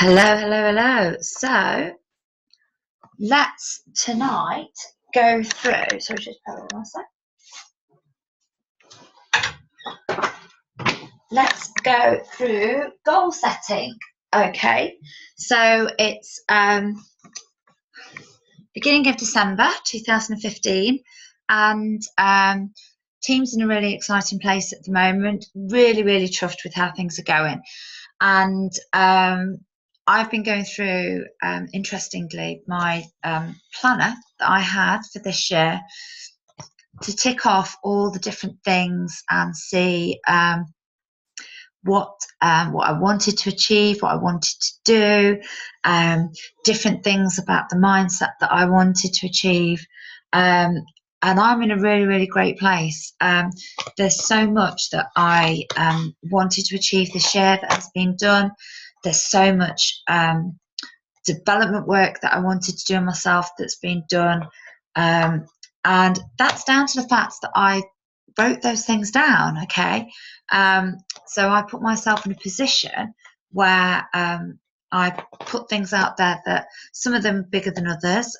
Hello, hello, hello. So let's tonight go through. Sorry, just hold on a sec. Let's go through goal setting. Okay, so it's beginning of December 2015, and team's in a really exciting place at the moment. Really, really chuffed with how things are going, and I've been going through, interestingly, my planner that I had for this year to tick off all the different things and see what I wanted to achieve, what I wanted to do, different things about the mindset that I wanted to achieve. And I'm in a really, really great place. There's so much that I wanted to achieve this year that has been done. There's so much development work that I wanted to do on myself that's been done. And that's down to the fact that I wrote those things down. Okay. So I put myself in a position where I put things out there that some of them bigger than others.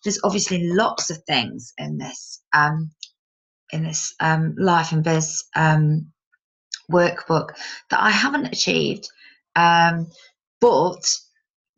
There's obviously lots of things in this Life and Biz workbook that I haven't achieved, but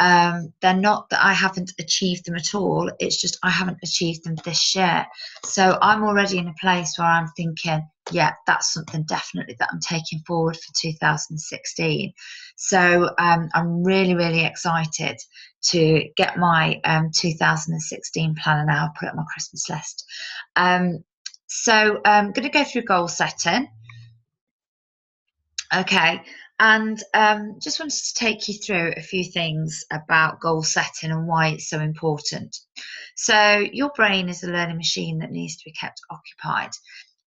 they're not that I haven't achieved them at all. It's just I haven't achieved them this year. So I'm already in a place where I'm thinking, yeah, that's something definitely that I'm taking forward for 2016. So I'm really, really excited to get my 2016 planner now, put it on my Christmas list. So I'm going to go through goal setting. Okay, and just wanted to take you through a few things about goal setting and why it's so important. So your brain is a learning machine that needs to be kept occupied.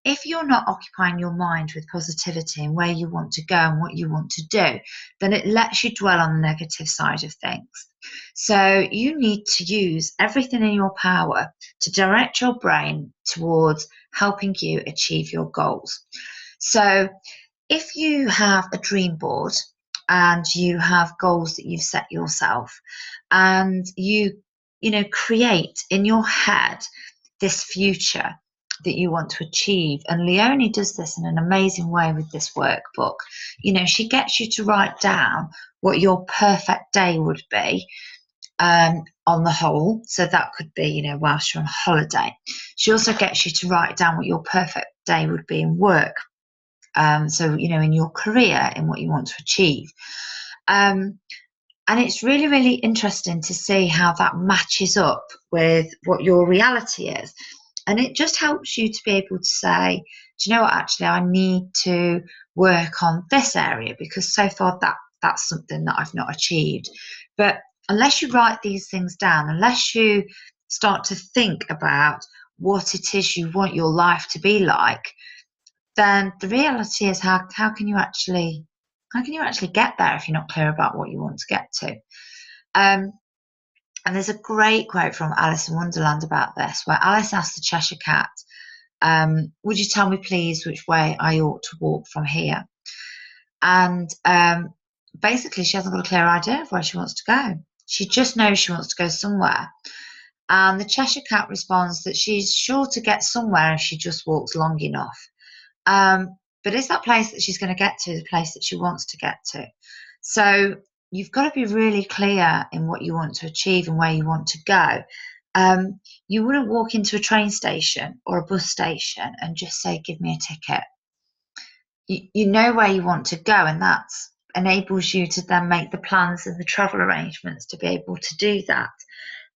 If you're not occupying your mind with positivity and where you want to go and what you want to do, then it lets you dwell on the negative side of things. So you need to use everything in your power to direct your brain towards helping you achieve your goals. So if you have a dream board and you have goals that you've set yourself, and you create in your head this future that you want to achieve, and Leonie does this in an amazing way with this workbook. She gets you to write down what your perfect day would be, on the whole. So that could be, whilst you're on holiday. She also gets you to write down what your perfect day would be in work. So, in your career, in what you want to achieve. And it's really, really interesting to see how that matches up with what your reality is. And it just helps you to be able to say, do you know what, actually, I need to work on this area because so far that's something that I've not achieved. But unless you write these things down, unless you start to think about what it is you want your life to be like, then the reality is how can you actually get there if you're not clear about what you want to get to? And there's a great quote from Alice in Wonderland about this, where Alice asked the Cheshire Cat, would you tell me please which way I ought to walk from here? And basically she hasn't got a clear idea of where she wants to go. She just knows she wants to go somewhere. And the Cheshire Cat responds that she's sure to get somewhere if she just walks long enough. But is that place that she's going to get to the place that she wants to get to? So you've got to be really clear in what you want to achieve and where you want to go. You wouldn't walk into a train station or a bus station and just say, give me a ticket. You know where you want to go, and that enables you to then make the plans and the travel arrangements to be able to do that.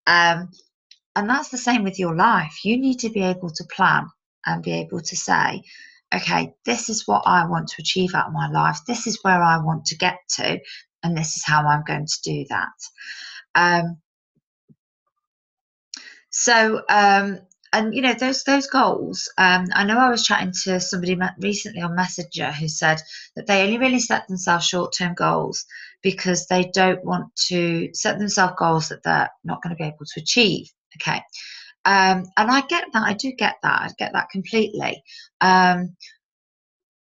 And that's the same with your life. You need to be able to plan and be able to say, okay, this is what I want to achieve out of my life. This is where I want to get to, and this is how I'm going to do that. And those goals. I know I was chatting to somebody recently on Messenger who said that they only really set themselves short-term goals because they don't want to set themselves goals that they're not going to be able to achieve. Okay. And I get that. I do get that. I get that completely.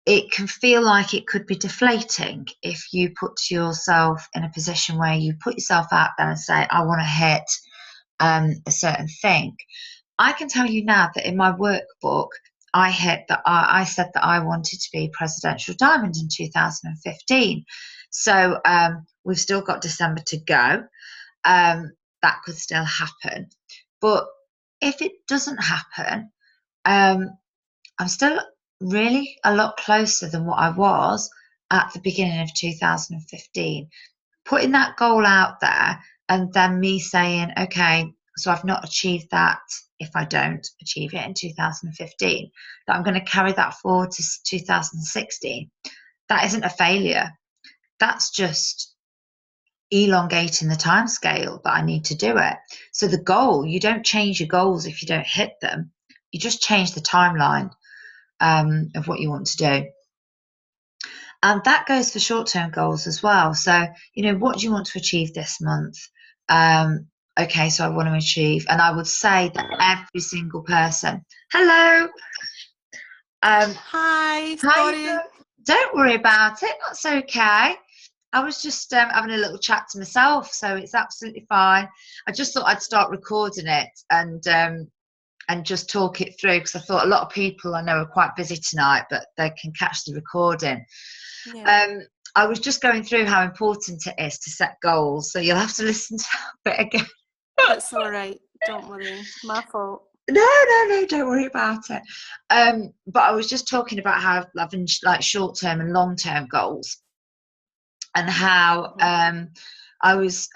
it can feel like it could be deflating if you put yourself in a position where you put yourself out there and say, I want to hit a certain thing. I can tell you now that in my workbook, I said that I wanted to be Presidential Diamond in 2015. So we've still got December to go. That could still happen. But if it doesn't happen, I'm still really a lot closer than what I was at the beginning of 2015. Putting that goal out there and then me saying, okay, so I've not achieved that if I don't achieve it in 2015, that I'm going to carry that forward to 2016. That isn't a failure. That's just elongating the time scale that I need to do it. So the goal, you don't change your goals if you don't hit them. You just change the timeline of what you want to do. And that goes for short-term goals as well. So, what do you want to achieve this month? Okay, so I want to achieve, and I would say that every single person, hello, Hi, hi, sorry. don't worry about it. That's okay. I was just having a little chat to myself, so it's absolutely fine. I just thought I'd start recording it and just talk it through because I thought a lot of people I know are quite busy tonight, but they can catch the recording. Yeah, I was just going through how important it is to set goals, so you'll have to listen to that bit again. it's all right. Don't worry. My fault. No, don't worry about it. But I was just talking about how having like short-term and long-term goals, and how I was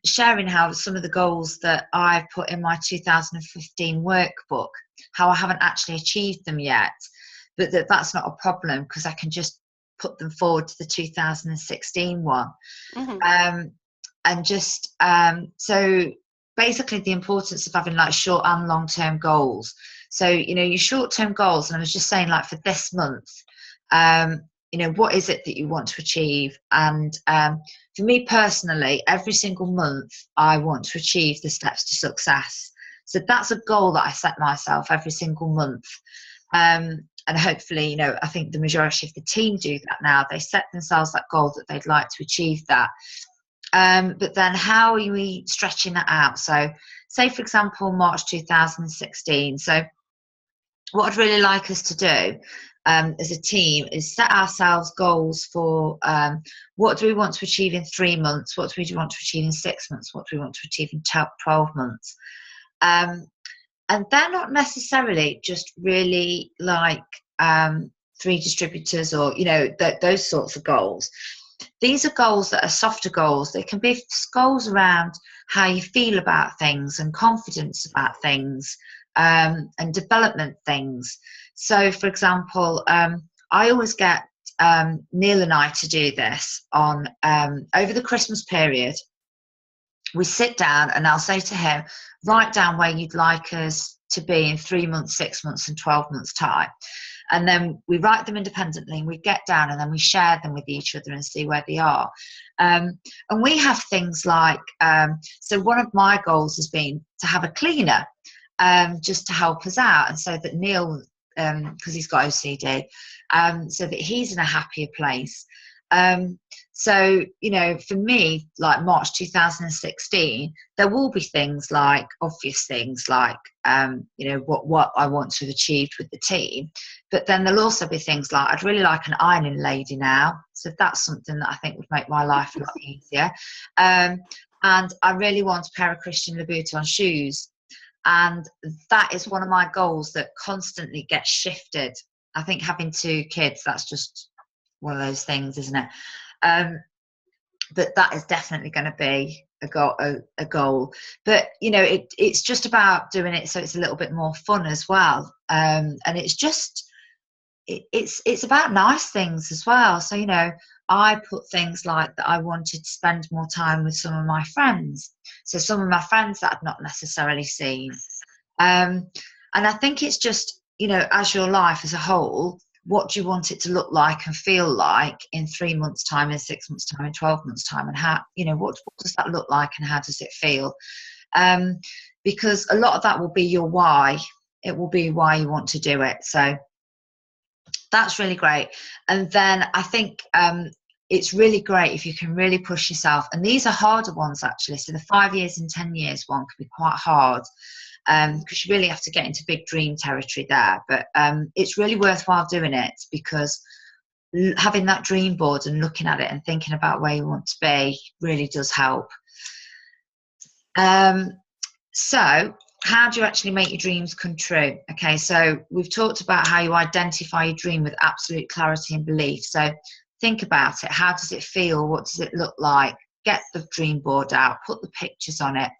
sharing how some of the goals that I put in my 2015 workbook, how I haven't actually achieved them yet, but that's not a problem because I can just put them forward to the 2016 one. Mm-hmm. And just so basically the importance of having like short and long-term goals. So your short-term goals, and I was just saying like for this month, what is it that you want to achieve? And for me personally, every single month I want to achieve the steps to success. So that's a goal that I set myself every single month. And hopefully, I think the majority of the team do that now. They set themselves that goal that they'd like to achieve that. But then how are we stretching that out? So say, for example, March 2016. So what I'd really like us to do as a team is set ourselves goals for what do we want to achieve in 3 months? What do we want to achieve in 6 months? What do we want to achieve in 12 months? And they're not necessarily just really like 3 distributors or, those sorts of goals. These are goals that are softer goals. They can be goals around how you feel about things and confidence about things and development things. So, for example, I always get Neil and I to do this on over the Christmas period. We sit down and I'll say to him, write down where you'd like us to be in 3 months, 6 months, and 12 months' time. And then we write them independently and we get down and then we share them with each other and see where they are. And we have things like, so one of my goals has been to have a cleaner just to help us out. And so that Neil, because he's got OCD, so that he's in a happier place. So, for me, like March 2016, there will be things like obvious things like, what I want to have achieved with the team. But then there'll also be things like, I'd really like an ironing lady now. So that's something that I think would make my life a lot easier. And I really want a pair of Christian Louboutin shoes. And that is one of my goals that constantly gets shifted. I think having 2 kids, that's just one of those things, isn't it? But that is definitely going to be a goal. But it's just about doing it so it's a little bit more fun as well. And it's just it's about nice things as well. So I put things like that I wanted to spend more time with some of my friends. So some of my friends that I've not necessarily seen. And I think it's just as your life as a whole, what do you want it to look like and feel like in 3 months' time, in 6 months' time, in 12 months' time, and how what does that look like and how does it feel? Because a lot of that will be your why. It will be why you want to do it. So That's really great. And then I think it's really great if you can really push yourself. And these are harder ones, actually. So the 5 years and 10 years one can be quite hard, because you really have to get into big dream territory there. But it's really worthwhile doing it, because having that dream board and looking at it and thinking about where you want to be really does help. So how do you actually make your dreams come true? Okay, so we've talked about how you identify your dream with absolute clarity and belief. So think about it. How does it feel? What does it look like? Get the dream board out, put the pictures on it,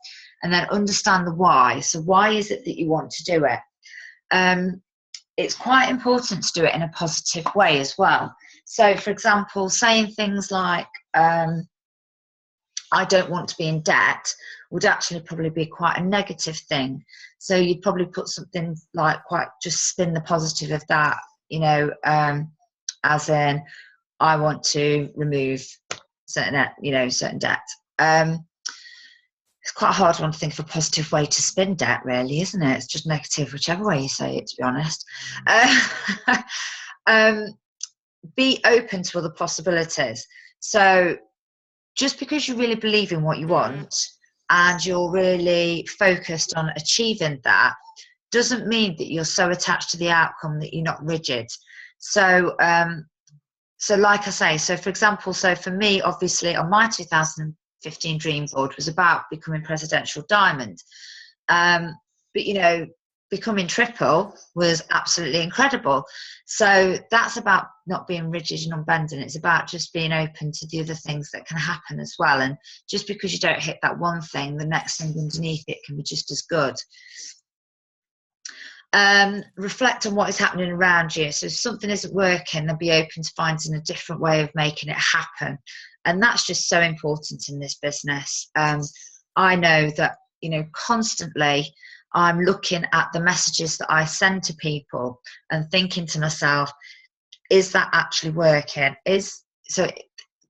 and then understand the why. So why is it that you want to do it? It's quite important to do it in a positive way as well. So, for example, saying things like, I don't want to be in debt, would actually probably be quite a negative thing. So you'd probably put something like, just spin the positive of that, as in, I want to remove certain debt. It's quite a hard one to think of a positive way to spin debt, really, isn't it? It's just negative, whichever way you say it, to be honest. Be open to other possibilities. So just because you really believe in what you want and you're really focused on achieving that, doesn't mean that you're so attached to the outcome that you're not rigid. So like I say, so for example, so for me, obviously, on my 2015 dream board was about becoming presidential diamond. But becoming triple was absolutely incredible. So that's about not being rigid and unbending. It's about just being open to the other things that can happen as well. And just because you don't hit that one thing, the next thing underneath it can be just as good. Reflect on what is happening around you. So if something isn't working, then be open to finding a different way of making it happen. And that's just so important in this business. I know that, constantly I'm looking at the messages that I send to people and thinking to myself, is that actually working? So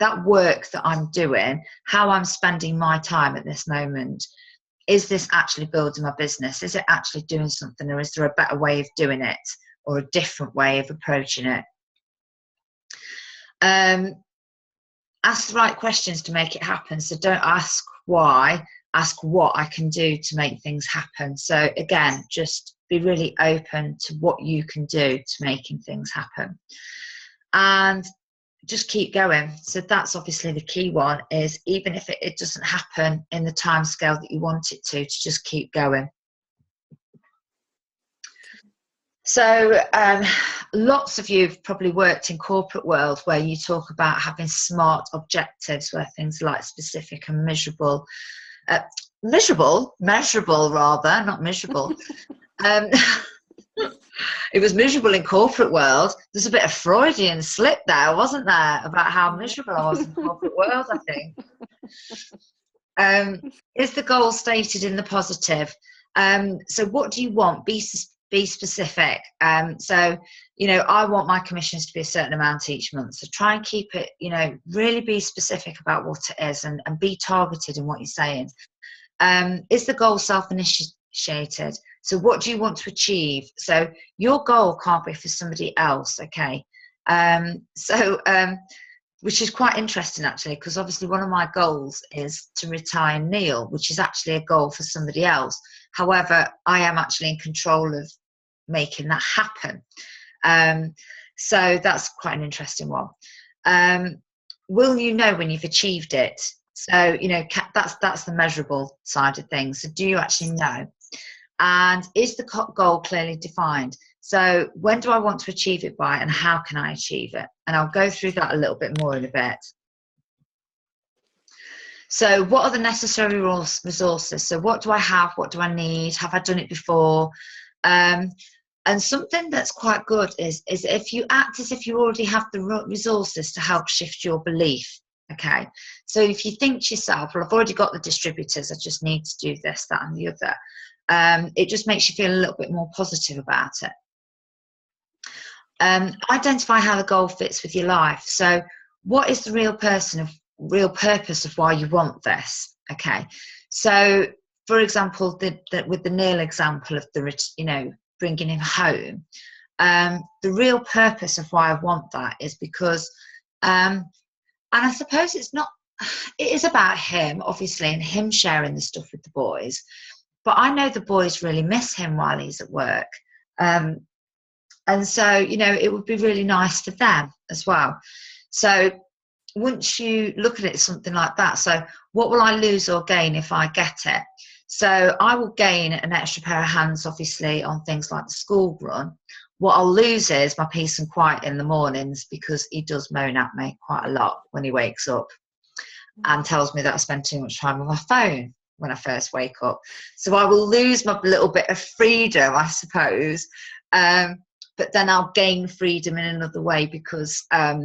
that work that I'm doing, how I'm spending my time at this moment, is this actually building my business? Is it actually doing something, or is there a better way of doing it, or a different way of approaching it? Ask the right questions to make it happen. So don't ask why, ask what I can do to make things happen. So again, just be really open to what you can do to making things happen. And just keep going. So that's obviously the key one, is even if it doesn't happen in the time scale that you want it to just keep going. So lots of you have probably worked in corporate world where you talk about having SMART objectives, where things are like specific and measurable. Measurable rather, not miserable. It was miserable in corporate world. There's a bit of Freudian slip there, wasn't there, about how miserable I was in corporate world, I think. Is the goal stated in the positive? So what do you want? Be specific. So, I want my commissions to be a certain amount each month. So try and keep it, really be specific about what it is, and be targeted in what you're saying. Is the goal self-initiated? So what do you want to achieve? So your goal can't be for somebody else, okay? Which is quite interesting, actually, because obviously one of my goals is to retire Neil, which is actually a goal for somebody else. However, I am actually in control of making that happen. So that's quite an interesting one. Will you know when you've achieved it? So, that's the measurable side of things. So do you actually know? And is the goal clearly defined? So when do I want to achieve it by, and how can I achieve it? And I'll go through that a little bit more in a bit. So what are the necessary resources? So what do I have? What do I need? Have I done it before? And something that's quite good is if you act as if you already have the resources to help shift your belief. Okay, so if you think to yourself, well, I've already got the distributors, I just need to do this, that, and the other. It just makes you feel a little bit more positive about it. Identify how the goal fits with your life. So what is the real purpose of why you want this? Okay, so for example, with the Neil example of the bringing him home, The real purpose of why I want that is because, and I suppose it is about him, obviously, and him sharing the stuff with the boys. But I know the boys really miss him while he's at work. And so, you know, it would be really nice for them as well. So once you look at it, something like that, so what will I lose or gain if I get it? So I will gain an extra pair of hands, obviously, on things like the school run. What I'll lose is my peace and quiet in the mornings, because he does moan at me quite a lot when he wakes up and tells me that I spend too much time on my phone when I first wake up. So I will lose my little bit of freedom, I suppose. But then I'll gain freedom in another way, because I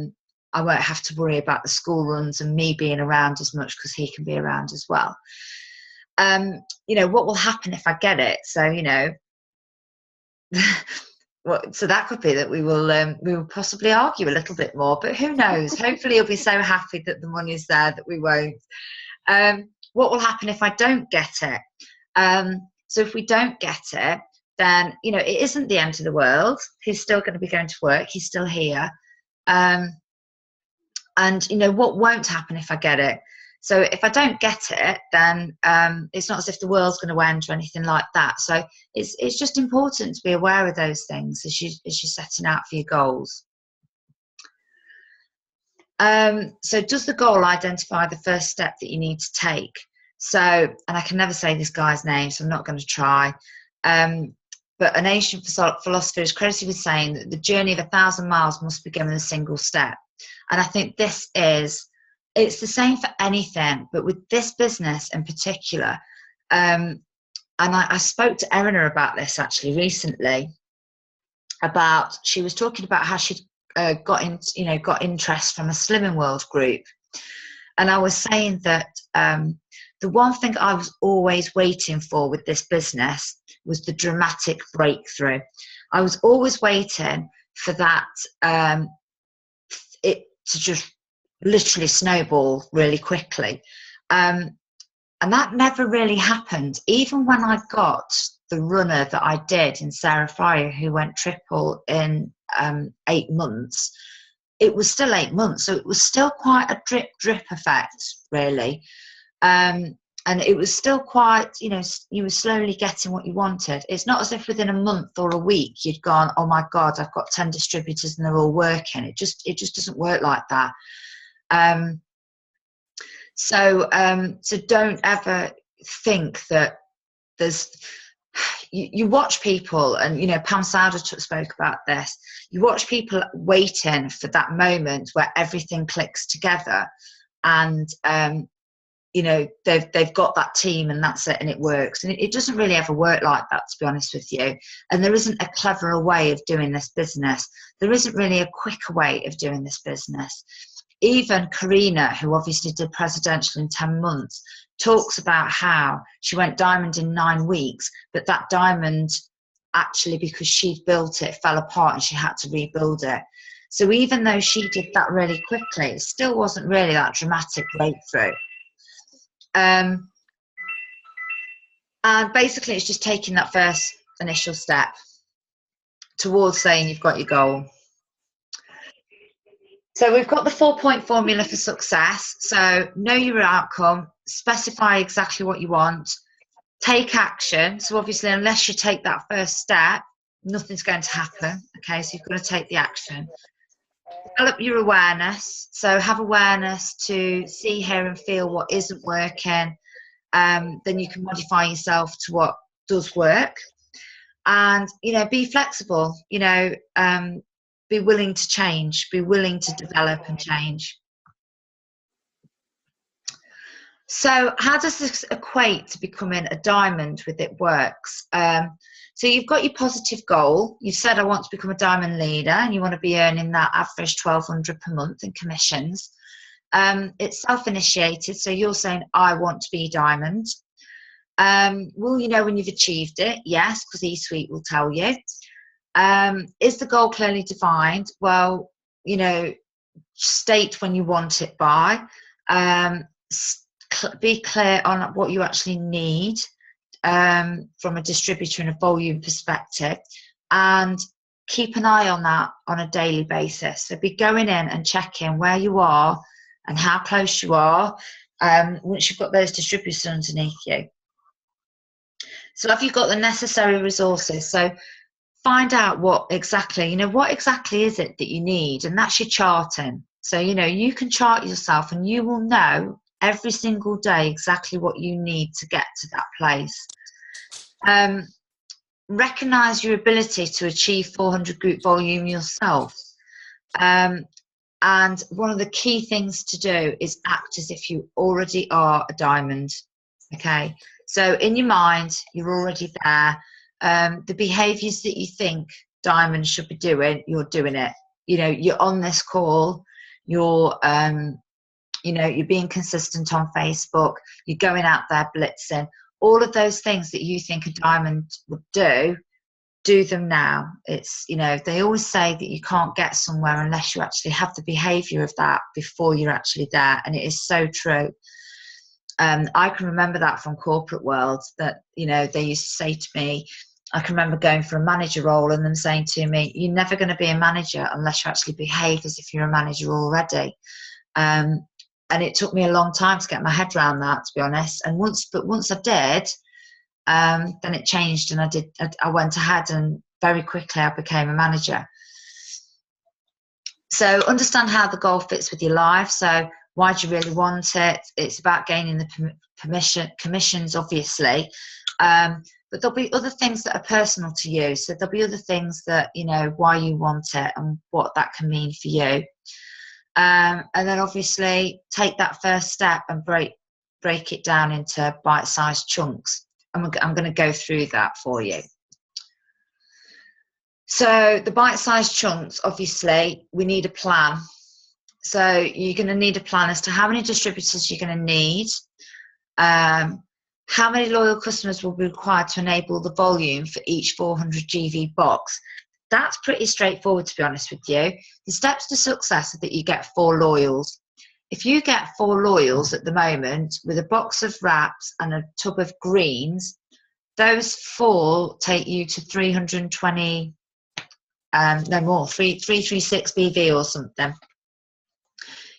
won't have to worry about the school runs and me being around as much, because he can be around as well. You know, what will happen if I get it? So, you know, so that could be that we will possibly argue a little bit more, but who knows? Hopefully he'll be so happy that the money's there that we won't. What will happen if I don't get it? So if we don't get it, then, you know, it isn't the end of the world. He's still going to be going to work. He's still here. And, you know, what won't happen if I get it? So if I don't get it, then it's not as if the world's going to end or anything like that. So it's just important to be aware of those things as you're setting out for your goals. So does the goal identify the first step that you need to take? So, and I can never say this guy's name, so I'm not going to try. But an ancient philosopher is credited with saying that the journey of 1,000 miles must begin with a single step. And I think it's the same for anything, but with this business in particular. And I spoke to Eleanor about this actually recently. She was talking about how she'd got interest from a Slimming World group, and I was saying that the one thing I was always waiting for with this business was the dramatic breakthrough. I was always waiting for that, it to just literally snowball really quickly. And that never really happened. Even when I got the runner that I did in Sarah Fryer, who went triple in 8 months, it was still 8 months. So it was still quite a drip effect, really. And it was still quite, you know, you were slowly getting what you wanted. It's not as if within a month or a week you'd gone, oh my God, I've got 10 distributors and they're all working. It just doesn't work like that. So don't ever think that you watch people, and, you know, Pam Sauder spoke about this. You watch people waiting for that moment where everything clicks together, and you know, they've got that team and that's it, and it works. And it doesn't really ever work like that, to be honest with you. And there isn't a cleverer way of doing this business. There isn't really a quicker way of doing this business. Even Karina, who obviously did presidential in 10 months, talks about how she went diamond in 9 weeks, but that diamond, actually, because she'd built it, fell apart and she had to rebuild it. So even though she did that really quickly, it still wasn't really that dramatic breakthrough. And basically it's just taking that first initial step towards saying you've got your goal. So we've got the 4-point formula for success. So know your outcome, specify exactly what you want, take action. So obviously, unless you take that first step, nothing's going to happen. Okay, so you've got to take the action. Develop your awareness. So have awareness to see, hear and feel what isn't working. Then you can modify yourself to what does work. And, you know, be flexible, you know, be willing to change, be willing to develop and change. So how does this equate to becoming a diamond with It Works? So you've got your positive goal. You've said, I want to become a diamond leader, and you want to be earning that average $1,200 per month in commissions. It's self-initiated. So you're saying, I want to be diamond. Will you know when you've achieved it? Yes, because eSuite will tell you. Is the goal clearly defined? Well, you know, state when you want it by. Be clear on what you actually need from a distributor and a volume perspective, and keep an eye on that on a daily basis. So be going in and checking where you are and how close you are once you've got those distributors underneath you. So have you got the necessary resources? So find out what exactly is it that you need, and that's your charting. So you can chart yourself and you will know every single day exactly what you need to get to that place. Recognize your ability to achieve 400 group volume yourself. And one of the key things to do is act as if you already are a diamond. Okay, so in your mind, you're already there. The behaviors that you think diamonds should be doing, you're doing it. You're on this call, you're being consistent on Facebook, you're going out there blitzing. All of those things that you think a diamond would do them now. It's, they always say that you can't get somewhere unless you actually have the behavior of that before you're actually there. And it is so true. I can remember that from corporate world, that, they used to say to me, I can remember going for a manager role and them saying to me, you're never going to be a manager unless you actually behave as if you're a manager already. And it took me a long time to get my head around that, to be honest. And once I did, then it changed, and I went ahead, and very quickly I became a manager. So understand how the goal fits with your life. So why do you really want it? It's about gaining the commissions, obviously. But there'll be other things that are personal to you. So there'll be other things that, why you want it and what that can mean for you. And then obviously take that first step and break it down into bite-sized chunks. I'm going to go through that for you. So the bite-sized chunks, obviously, we need a plan. So you're going to need a plan as to how many distributors you're going to need, how many loyal customers will be required to enable the volume for each 400 GV box. That's pretty straightforward, to be honest with you. The steps to success are that you get 4 loyals. If you get 4 loyals at the moment with a box of wraps and a tub of greens, those 4 take you to 320, no more, 336 BV or something.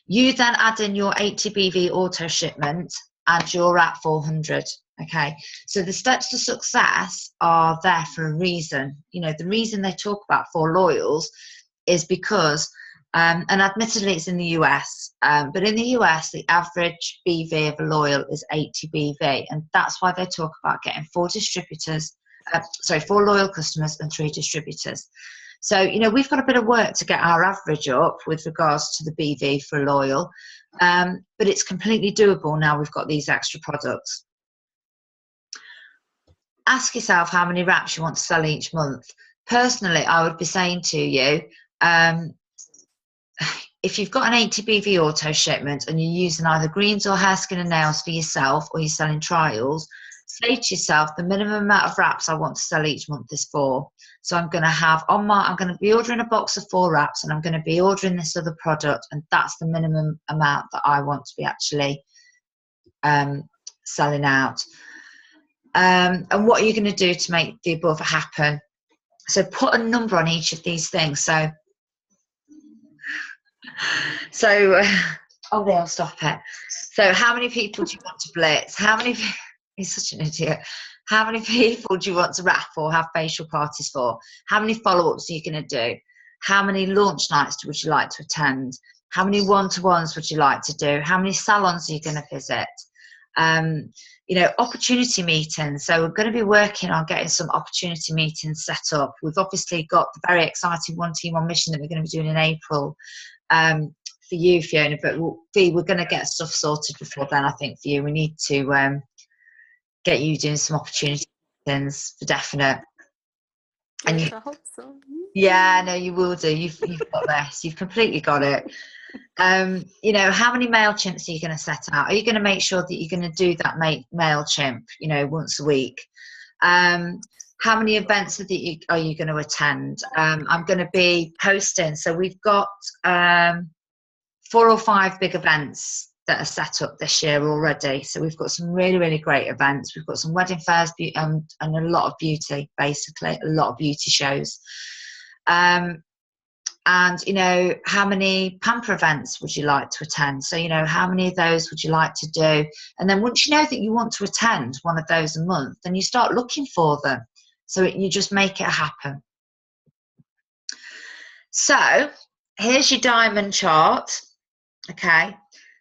You then add in your 80 BV auto shipment and you're at 400. Okay, so the steps to success are there for a reason. The reason they talk about 4 loyals is because, and admittedly it's in the US, but in the US the average BV of a loyal is 80 BV, and that's why they talk about getting 4 loyal customers and 3 distributors. So, we've got a bit of work to get our average up with regards to the BV for a loyal, but it's completely doable now we've got these extra products. Ask yourself how many wraps you want to sell each month. Personally, I would be saying to you, if you've got an 80 BV auto shipment and you're using either greens or hair, skin and nails for yourself, or you're selling trials, say to yourself, the minimum amount of wraps I want to sell each month is 4. So I'm going to be ordering a box of 4 wraps, and I'm going to be ordering this other product, and that's the minimum amount that I want to be actually selling out. And what are you going to do to make the above happen? So put a number on each of these things. So oh, they'll stop it. So how many people do you want to blitz? He's such an idiot. How many people do you want to wrap or have facial parties for? How many follow-ups are you going to do? How many launch nights would you like to attend? How many one-to-ones would you like to do? How many salons are you going to visit? Opportunity meetings. So we're going to be working on getting some opportunity meetings set up. We've obviously got the very exciting One Team One Mission that we're going to be doing in April for you, Fiona, but we're going to get stuff sorted before then. I think for you, we need to get you doing some opportunity meetings for definite. And Yes, I hope so. Yeah, no, you will do. You've got this. You've completely got it. How many MailChimps are you going to set out? Are you going to make sure that you're going to do that MailChimp, once a week? How many events are you going to attend? I'm going to be posting. So we've got 4 or 5 big events that are set up this year already. So we've got some really, really great events. We've got some wedding fairs and a lot of beauty, basically, a lot of beauty shows. And, you know, how many pamper events would you like to attend? So, you know, how many of those would you like to do? And then once you know that you want to attend one of those a month, then you start looking for them. So you just make it happen. So here's your diamond chart. Okay.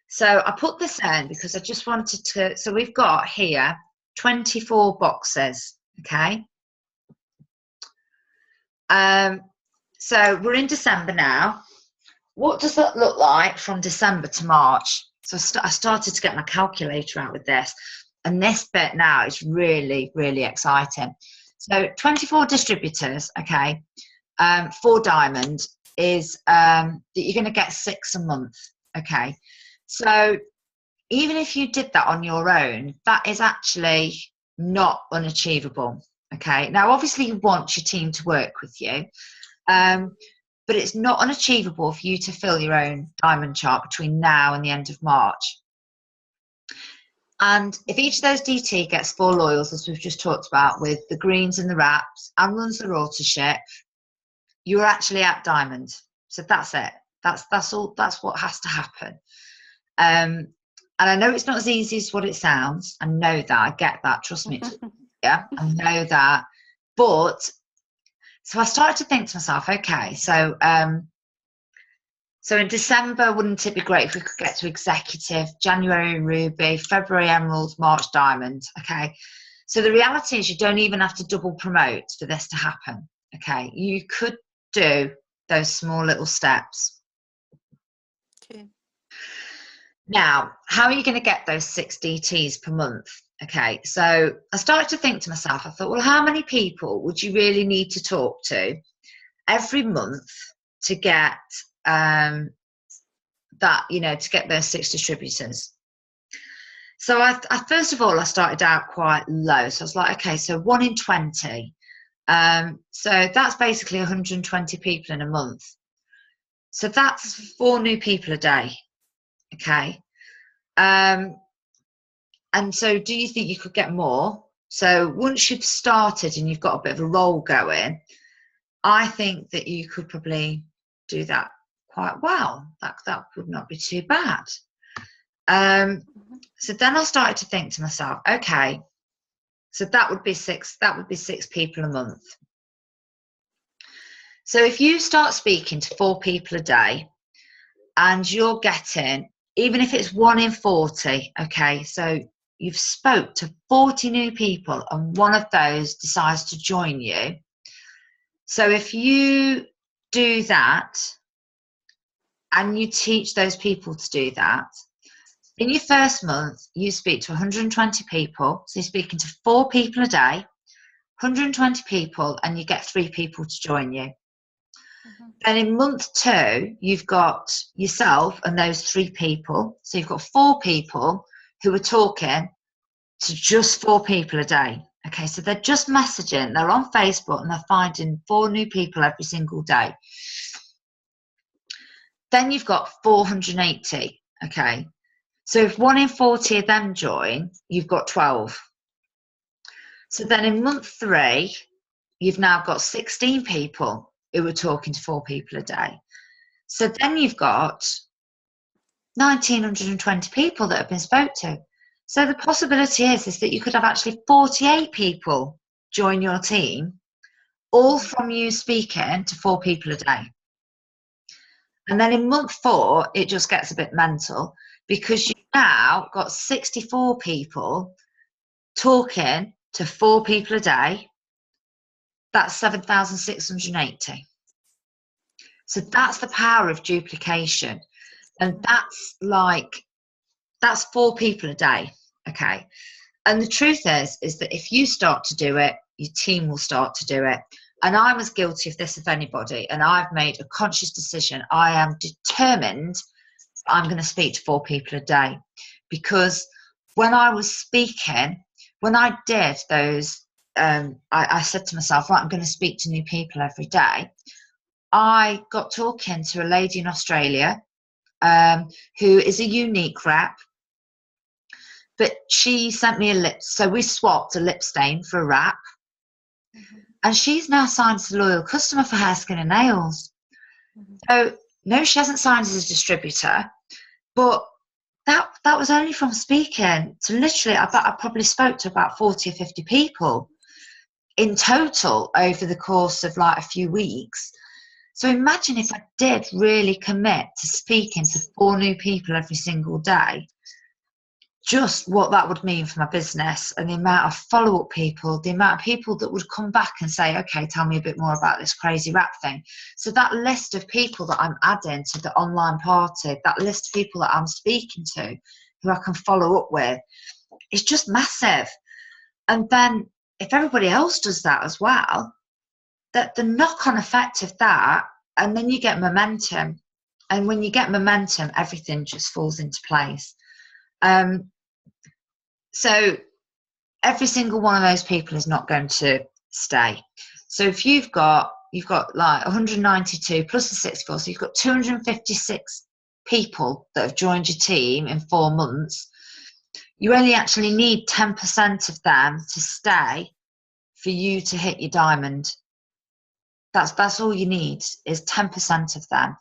So I put this in because I just wanted to, so we've got here 24 boxes. Okay. So we're in December now. What does that look like from December to March? So I started to get my calculator out with this, and this bit now is really, really exciting. So 24 distributors, okay, for diamond is that you're going to get 6 a month, okay. So even if you did that on your own, that is actually not unachievable, okay. Now, obviously, you want your team to work with you. But it's not unachievable for you to fill your own diamond chart between now and the end of March. And if each of those DT gets 4 loyals, as we've just talked about, with the greens and the wraps, and runs the authorship, you're actually at diamond. So that's it. That's all. That's what has to happen. And I know it's not as easy as what it sounds. I know that. I get that. Trust me. Yeah, I know that. But so I started to think to myself, okay, so in December, wouldn't it be great if we could get to executive, January ruby, February emerald, March diamond? Okay, so the reality is you don't even have to double promote for this to happen. Okay, you could do those small little steps. Okay. Now, how are you going to get those 6 DTs per month? Okay, so I started to think to myself, I thought, well, how many people would you really need to talk to every month to get that, you know, to get those 6 distributors? So I first of all, I started out quite low. So I was like, okay, so 1 in 20. So that's basically 120 people in a month. So that's 4 new people a day. Okay. And so do you think you could get more? So once you've started and you've got a bit of a roll going, I think that you could probably do that quite well. That would not be too bad. So then I started to think to myself, okay, so that would be 6 people a month. So if you start speaking to 4 people a day and you're getting, even if it's 1 in 40, okay, so you've spoke to 40 new people and one of those decides to join you. So if you do that and you teach those people to do that, in your first month, you speak to 120 people. So you're speaking to 4 people a day, 120 people, and you get 3 people to join you. Then in month 2, you've got yourself and those 3 people. So you've got 4 people who are talking to just 4 people a day. Okay, so they're just messaging, they're on Facebook and they're finding 4 new people every single day. Then you've got 480, okay. So if 1 in 40 of them join, you've got 12. So then in month 3, you've now got 16 people who are talking to 4 people a day. So then you've got 1,920 people that have been spoke to. So the possibility is that you could have actually 48 people join your team, all from you speaking to 4 people a day. And then in month 4, it just gets a bit mental because you've now got 64 people talking to 4 people a day. That's 7,680. So that's the power of duplication. And that's 4 people a day. Okay. And the truth is that if you start to do it, your team will start to do it. And I was guilty of this, if anybody, and I've made a conscious decision. I am determined I'm going to speak to 4 people a day, because when I was speaking, when I did those, I said to myself, right, I'm going to speak to new people every day. I got talking to a lady in Australia who is a unique rep, but she sent me a lip. So we swapped a lip stain for a wrap. And she's now signed as a loyal customer for Hair, Skin and Nails. So no, she hasn't signed as a distributor, but that was only from speaking to literally, I bet I probably spoke to about 40 or 50 people in total over the course of like a few weeks. So imagine if I did really commit to speaking to 4 new people every single day, just what that would mean for my business, and the amount of follow-up people, the amount of people that would come back and say, okay, tell me a bit more about this crazy wrap thing. So that list of people that I'm adding to the online party, that list of people that I'm speaking to, who I can follow up with, is just massive. And then if everybody else does that as well, that the knock-on effect of that, and then you get momentum. And when you get momentum, everything just falls into place. So every single one of those people is not going to stay. So if you've got like 192 plus the 64, so you've got 256 people that have joined your team in 4 months. You only actually need 10% of them to stay for you to hit your diamond. That's all you need, is 10% of them.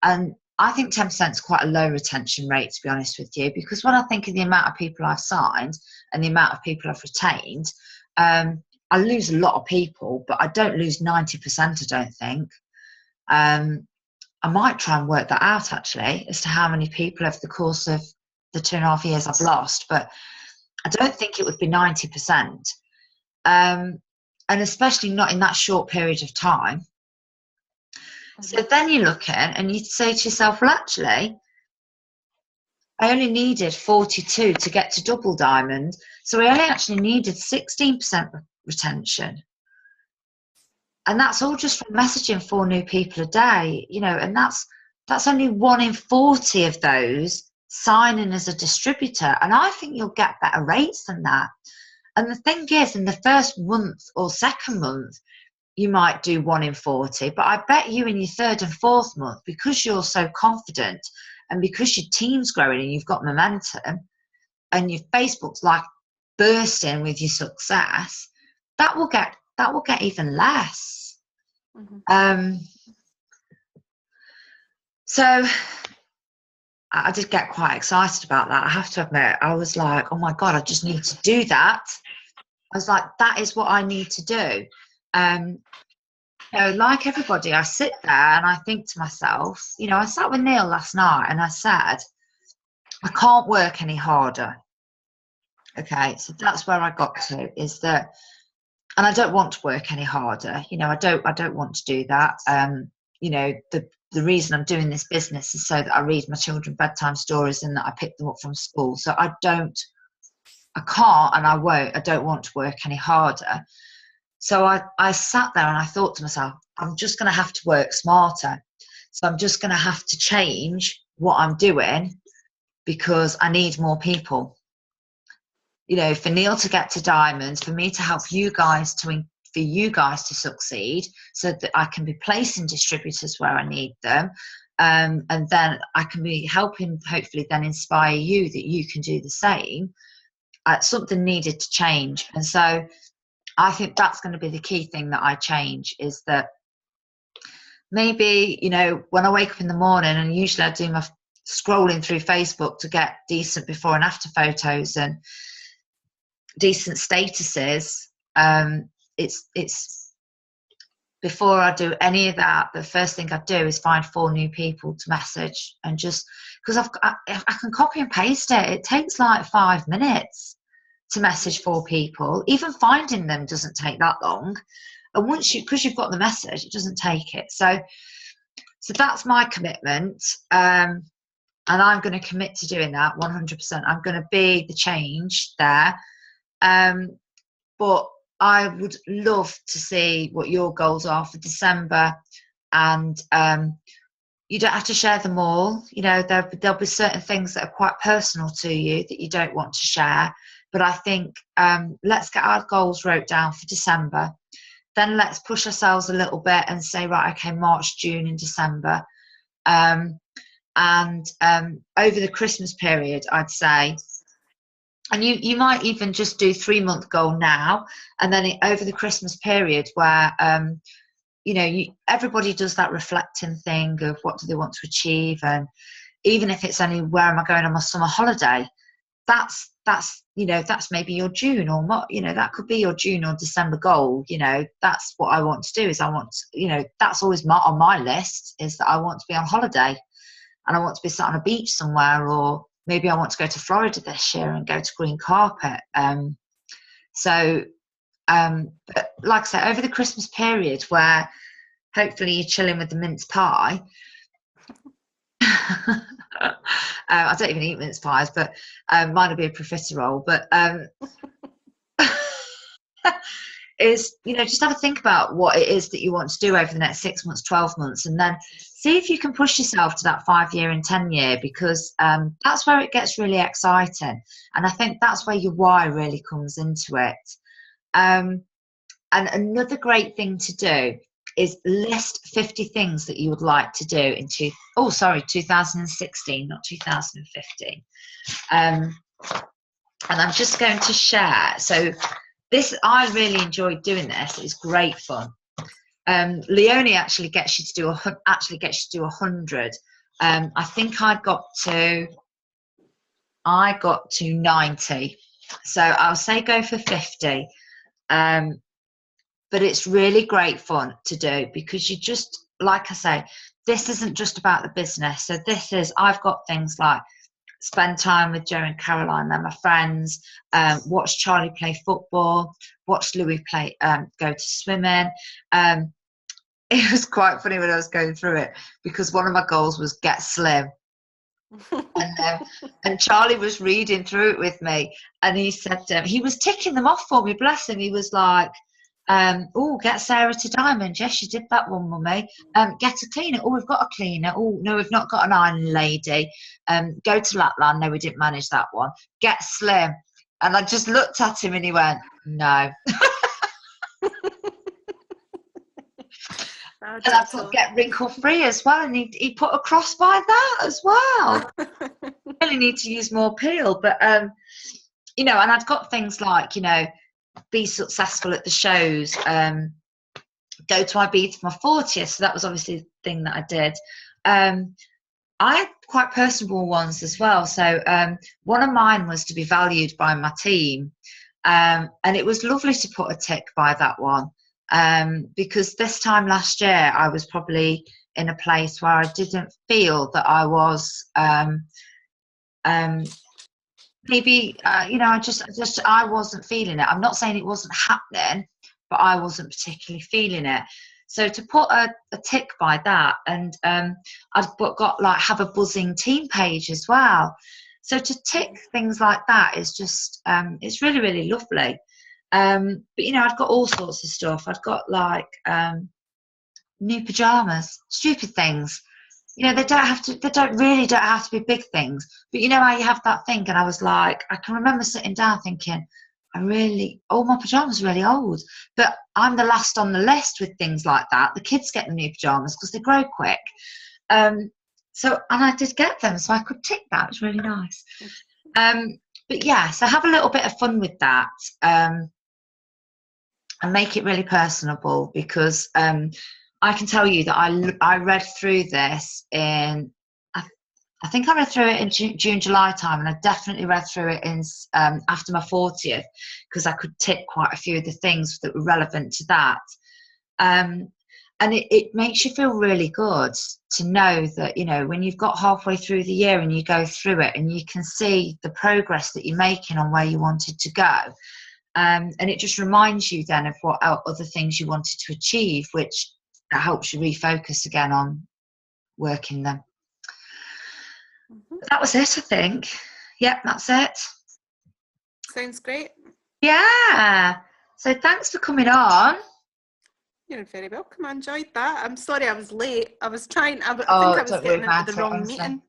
And I think 10% is quite a low retention rate, to be honest with you, because when I think of the amount of people I've signed and the amount of people I've retained, I lose a lot of people, but I don't lose 90%, I don't think. I might try and work that out, actually, as to how many people over the course of the 2.5 years I've lost, but I don't think it would be 90%. And especially not in that short period of time. So then you look at and you say to yourself, well, actually, I only needed 42 to get to double diamond. So I only actually needed 16% retention. And that's all just from messaging 4 new people a day, and that's only 1 in 40 of those signing as a distributor. And I think you'll get better rates than that. And the thing is, in the first month or second month, you might do 1 in 40, but I bet you in your 3rd and 4th month, because you're so confident and because your team's growing and you've got momentum and your Facebook's like bursting with your success, that will get even less. So I did get quite excited about that. I have to admit, I was like, oh my God, I just need to do that. I was like, that is what I need to do. Like everybody, I sit there and I think to myself, I sat with Neil last night and I said, I can't work any harder. Okay, so that's where I got to, is that, and I don't want to work any harder. I don't want to do that. The reason I'm doing this business is so that I read my children bedtime stories and that I pick them up from school. So I can't and I won't. I don't want to work any harder. So I sat there and I thought to myself, I'm just going to have to work smarter. So I'm just going to have to change what I'm doing because I need more people. For Neil to get to diamonds, for me to help you guys for you guys to succeed, so that I can be placing distributors where I need them. And then I can be helping, hopefully then inspire you that you can do the same. Something needed to change. And so I think that's going to be the key thing that I change, is that maybe, when I wake up in the morning, and usually I do my scrolling through Facebook to get decent before and after photos and decent statuses. It's before I do any of that, the first thing I do is find 4 new people to message, and just because I can copy and paste it. It takes like 5 minutes to message 4 people. Even finding them doesn't take that long, and once because you've got the message, it doesn't take it. So that's my commitment, and I'm going to commit to doing that 100%. I'm going to be the change there. But I would love to see what your goals are for December, and you don't have to share them all. There'll be certain things that are quite personal to you that you don't want to share. But I think let's get our goals wrote down for December. Then let's push ourselves a little bit and say, right, okay, March, June and December. And over the Christmas period, I'd say And you might even just do 3 month goal now, and then over the Christmas period where everybody does that reflecting thing of what do they want to achieve, and even if it's only where am I going on my summer holiday, that's maybe your June or what, that could be your June or December goal. That's what I want to do, is I want to, that's always on my list, is that I want to be on holiday and I want to be sat on a beach somewhere, or maybe I want to go to Florida this year and go to green carpet. But like I said, over the Christmas period where hopefully you're chilling with the mince pie. I don't even eat mince pies, but mine will be a profiterole. But is, just have a think about what it is that you want to do over the next 6 months, 12 months, and then see if you can push yourself to that 5 year and 10 year, because that's where it gets really exciting. And I think that's where your why really comes into it. And another great thing to do is list 50 things that you would like to do in 2016, not 2015. And I'm just going to share. So I really enjoyed doing this. It was great fun. Leonie actually gets you to do 100. I think I got to 90. So I'll say go for 50. But it's really great fun to do, because you just, like I say, this isn't just about the business. So I've got things like spend time with Joe and Caroline, they're my friends, watch Charlie play football, watch Louis go to swimming. It was quite funny when I was going through it, because one of my goals was get slim. And Charlie was reading through it with me, and he said he was ticking them off for me, bless him. He was like, get Sarah to Diamond. Yes, you did that one, mummy. Get a cleaner. Oh, we've got a cleaner. Oh, no, we've not got an iron lady. Go to Lapland. No, we didn't manage that one. Get slim. And I just looked at him and he went, no. And I put get wrinkle free as well, and he put a cross by that as well. Really need to use more peel, but and I've got things like, be successful at the shows, go to Ibiza for my 40th, so that was obviously the thing that I did. I had quite personal ones as well. So one of mine was to be valued by my team, and it was lovely to put a tick by that one, because this time last year I was probably in a place where I didn't feel that I was maybe I wasn't feeling it. I'm not saying it wasn't happening, but I wasn't particularly feeling it. So to put a tick by that, and I've got like have a buzzing team page as well. So to tick things like that is just it's really, really lovely. But I've got all sorts of stuff. I've got like new pajamas, stupid things. They don't really have to be big things. But how you have that thing, and I was like, I can remember sitting down thinking, all my pajamas are really old, but I'm the last on the list with things like that. The kids get the new pajamas because they grow quick. And I did get them, so I could tick that. It was really nice. But yeah, so have a little bit of fun with that, and make it really personable, because I can tell you that I read through this I think I read through it in June, July time, and I definitely read through it in after my 40th, because I could tick quite a few of the things that were relevant to that. And it makes you feel really good to know that, when you've got halfway through the year and you go through it and you can see the progress that you're making on where you wanted to go. And it just reminds you then of what other things you wanted to achieve, which helps you refocus again on working them. That was it, I think. Yep, that's it. Sounds great. Yeah. So thanks for coming on. You're very welcome. I enjoyed that. I'm sorry I was late. I was trying. I think I was getting into the wrong meeting.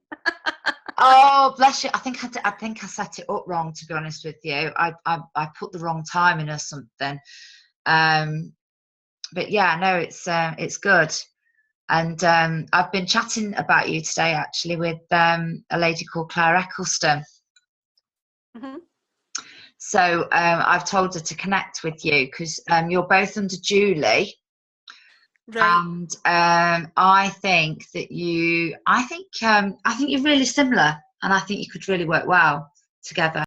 Oh, bless you. I think I set it up wrong, to be honest with you. I put the wrong time in or something. But yeah, no, it's good. And I've been chatting about you today, actually, with a lady called Claire Eccleston. Mm-hmm. So I've told her to connect with you because you're both under Julie. Right. And I think that I think you're really similar, and I think you could really work well together.